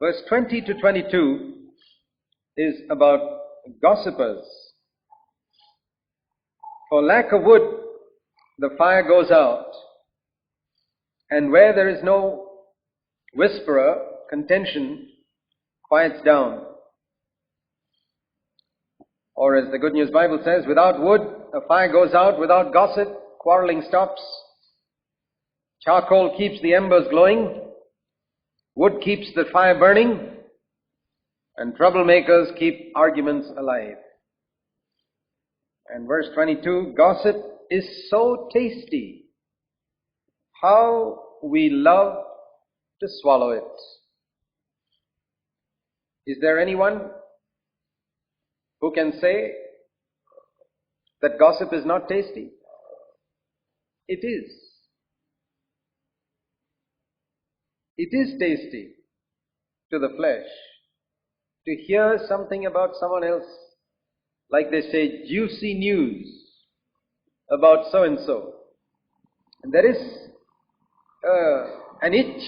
Verse 20 to 22 is about gossipers. For lack of wood, the fire goes out, and where there is no whisperer, contention quiets down. Or as the Good News Bible says, without wood, a fire goes out. Without gossip, quarreling stops. Charcoal keeps the embers glowing. Wood keeps the fire burning. And troublemakers keep arguments alive. And verse 22, gossip is so tasty. How we love to swallow it. Is there anyone who can say that gossip is not tasty? It is. It is tasty to the flesh to hear something about someone else, like they say, juicy news about so-and-so. And there is an itch,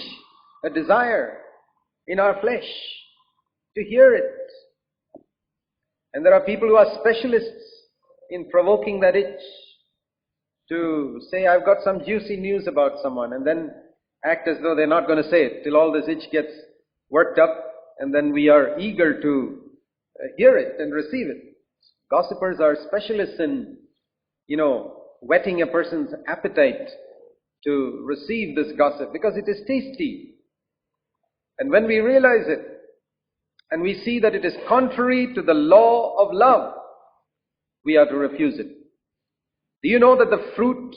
a desire in our flesh to hear it. And there are people who are specialists in provoking that itch to say, I've got some juicy news about someone, and then act as though they're not going to say it till all this itch gets worked up, and then we are eager to hear it and receive it. Gossipers are specialists in, whetting a person's appetite to receive this gossip because it is tasty. And when we realize it, and we see that it is contrary to the law of love, we are to refuse it. Do you know that the fruit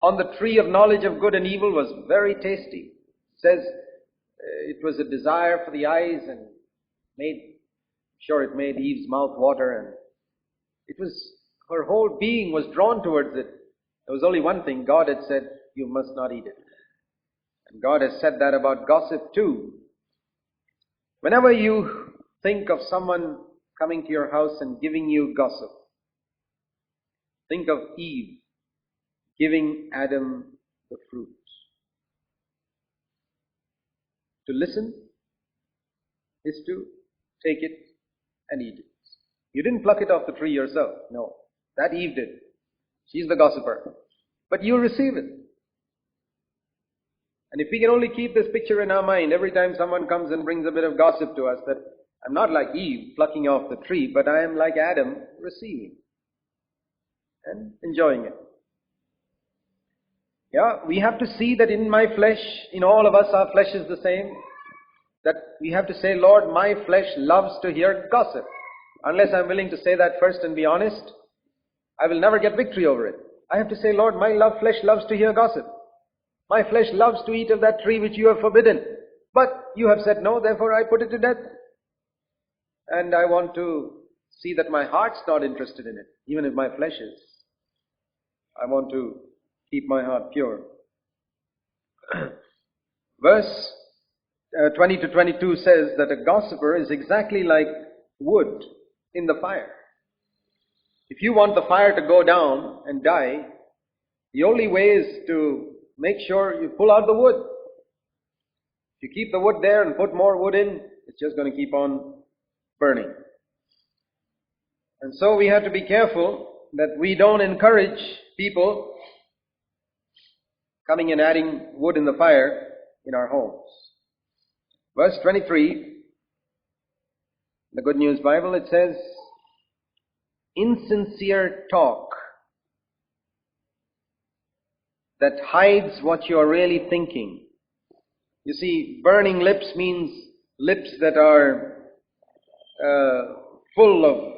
on the tree of knowledge of good and evil was very tasty? It says it was a desire for the eyes, and it made Eve's mouth water, and it was, her whole being was drawn towards it. There was only one thing. God had said, you must not eat it. And God has said that about gossip too. Whenever you think of someone coming to your house and giving you gossip, think of Eve giving Adam the fruit. To listen is to take it and eat it. You didn't pluck it off the tree yourself. No, that Eve did. She's the gossiper. But you receive it. And if we can only keep this picture in our mind every time someone comes and brings a bit of gossip to us, that I'm not like Eve plucking off the tree, but I am like Adam receiving and enjoying it. Yeah, we have to see that in my flesh, in all of us, our flesh is the same. That we have to say, Lord, my flesh loves to hear gossip. Unless I'm willing to say that first and be honest, I will never get victory over it. I have to say, Lord, my flesh loves to hear gossip. My flesh loves to eat of that tree which you have forbidden. But you have said no, therefore I put it to death. And I want to see that my heart's not interested in it, even if my flesh is. I want to keep my heart pure. Verse 20 to 22 says that a gossiper is exactly like wood in the fire. If you want the fire to go down and die, the only way is to make sure you pull out the wood. If you keep the wood there and put more wood in, it's just going to keep on burning. And so we have to be careful that we don't encourage people coming and adding wood in the fire in our homes. Verse 23, the Good News Bible, it says, insincere talk that hides what you are really thinking. You see, burning lips means lips that are full of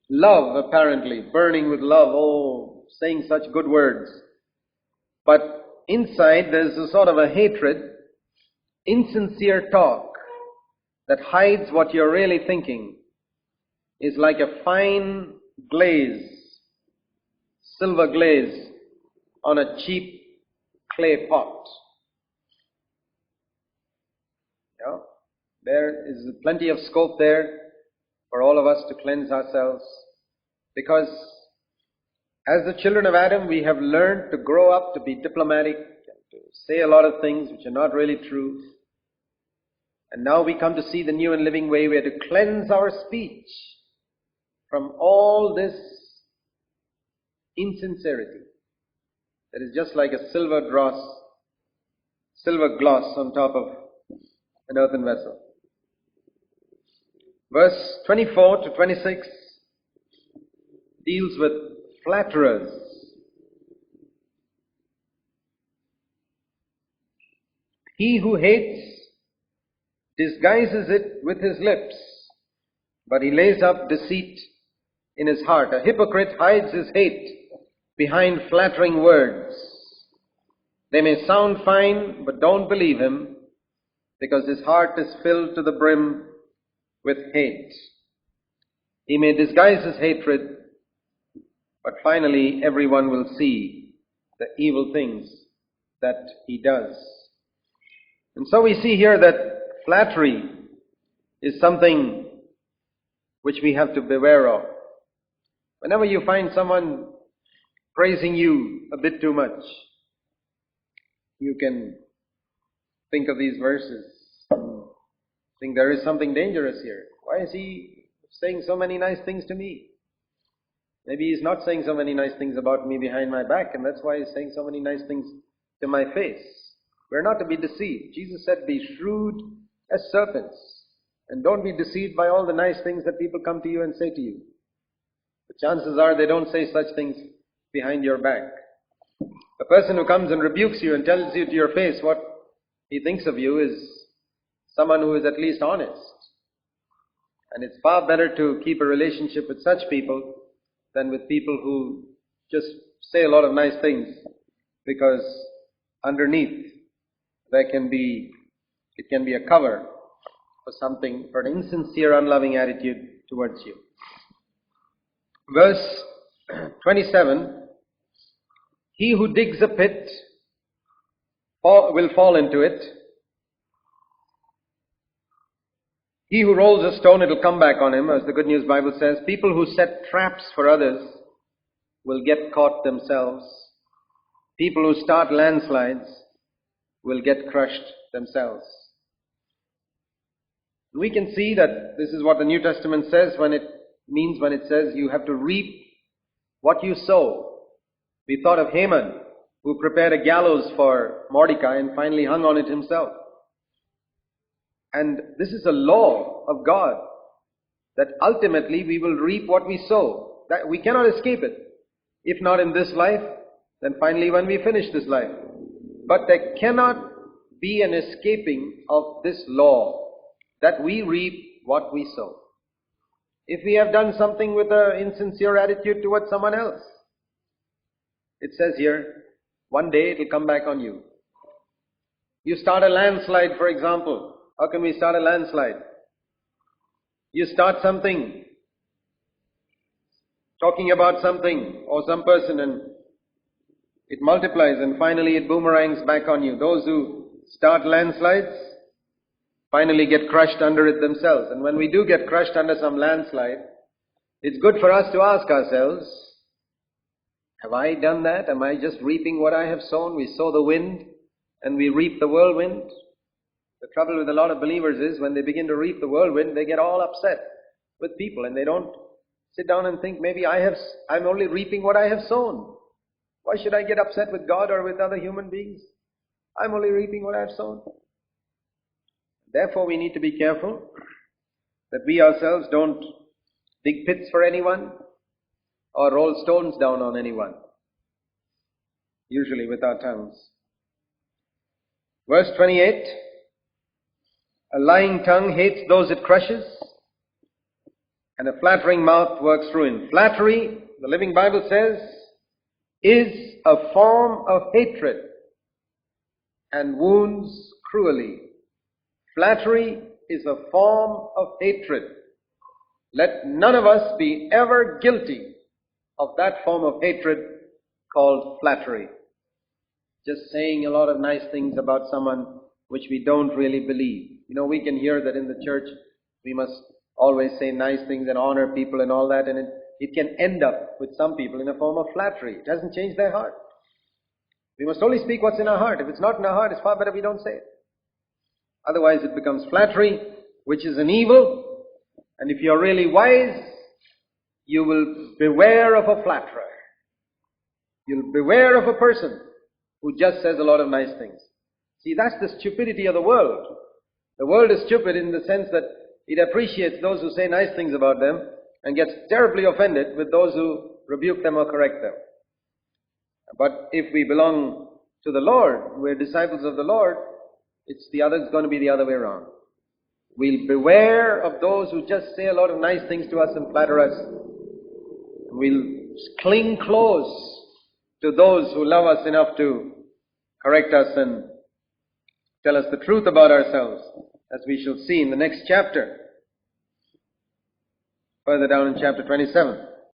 love, apparently, burning with love, saying such good words. But inside there's a sort of a hatred, insincere talk that hides what you're really thinking is like a fine glaze, silver glaze on a cheap clay pot. Yeah? There is plenty of scope there for all of us to cleanse ourselves, because as the children of Adam, we have learned to grow up to be diplomatic, to say a lot of things which are not really true. And now we come to see the new and living way. We are to cleanse our speech from all this insincerity that is just like a silver gloss on top of an earthen vessel. Verse 24 to 26 deals with flatterers. He who hates disguises it with his lips, but he lays up deceit in his heart. A hypocrite hides his hate behind flattering words. They may sound fine, but don't believe him, because his heart is filled to the brim with hate. He may disguise his hatred, but finally everyone will see the evil things that he does. And so we see here that flattery is something which we have to beware of. Whenever you find someone praising you a bit too much, you can think of these verses and think there is something dangerous here. Why is he saying so many nice things to me? Maybe he's not saying so many nice things about me behind my back, and that's why he's saying so many nice things to my face. We're not to be deceived. Jesus said, be shrewd as serpents, and don't be deceived by all the nice things that people come to you and say to you. The chances are they don't say such things behind your back. A person who comes and rebukes you and tells you to your face what he thinks of you is someone who is at least honest. And it's far better to keep a relationship with such people than with people who just say a lot of nice things, because underneath it can be a cover for something, for an insincere, unloving attitude towards you. Verse 27, he who digs a pit will fall into it. He who rolls a stone, it'll come back on him, as the Good News Bible says. People who set traps for others will get caught themselves. People who start landslides will get crushed themselves. We can see that this is what the New Testament says when it says you have to reap what you sow. We thought of Haman, who prepared a gallows for Mordecai and finally hung on it himself. And this is a law of God, that ultimately we will reap what we sow. That we cannot escape it. If not in this life, then finally when we finish this life. But there cannot be an escaping of this law, that we reap what we sow. If we have done something with an insincere attitude towards someone else, it says here, one day it will come back on you. You start a landslide, for example. How can we start a landslide? You start something, talking about something or some person, and it multiplies and finally it boomerangs back on you. Those who start landslides finally get crushed under it themselves. And when we do get crushed under some landslide, it's good for us to ask ourselves, have I done that? Am I just reaping what I have sown? We sow the wind and we reap the whirlwind. The trouble with a lot of believers is when they begin to reap the whirlwind, they get all upset with people and they don't sit down and think, maybe I'm only reaping what I have sown. Why should I get upset with God or with other human beings? I'm only reaping what I have sown. Therefore, we need to be careful that we ourselves don't dig pits for anyone or roll stones down on anyone, usually with our tongues. Verse 28, a lying tongue hates those it crushes, and a flattering mouth works ruin. Flattery, the Living Bible says, is a form of hatred and wounds cruelly. Flattery is a form of hatred. Let none of us be ever guilty of that form of hatred called flattery. Just saying a lot of nice things about someone which we don't really believe. You know, we can hear that in the church we must always say nice things and honor people and all that, and it can end up with some people in a form of flattery. It hasn't changed their heart. We must only speak what's in our heart. If it's not in our heart, it's far better we don't say it. Otherwise it becomes flattery, which is an evil. And if you're really wise, you will beware of a flatterer. You'll beware of a person who just says a lot of nice things. See, that's the stupidity of the world. The world is stupid in the sense that it appreciates those who say nice things about them and gets terribly offended with those who rebuke them or correct them. But if we belong to the Lord, we're disciples of the Lord, it's going to be the other way around. We'll beware of those who just say a lot of nice things to us and flatter us. We'll cling close to those who love us enough to correct us and tell us the truth about ourselves, as we shall see in the next chapter, further down in chapter 27.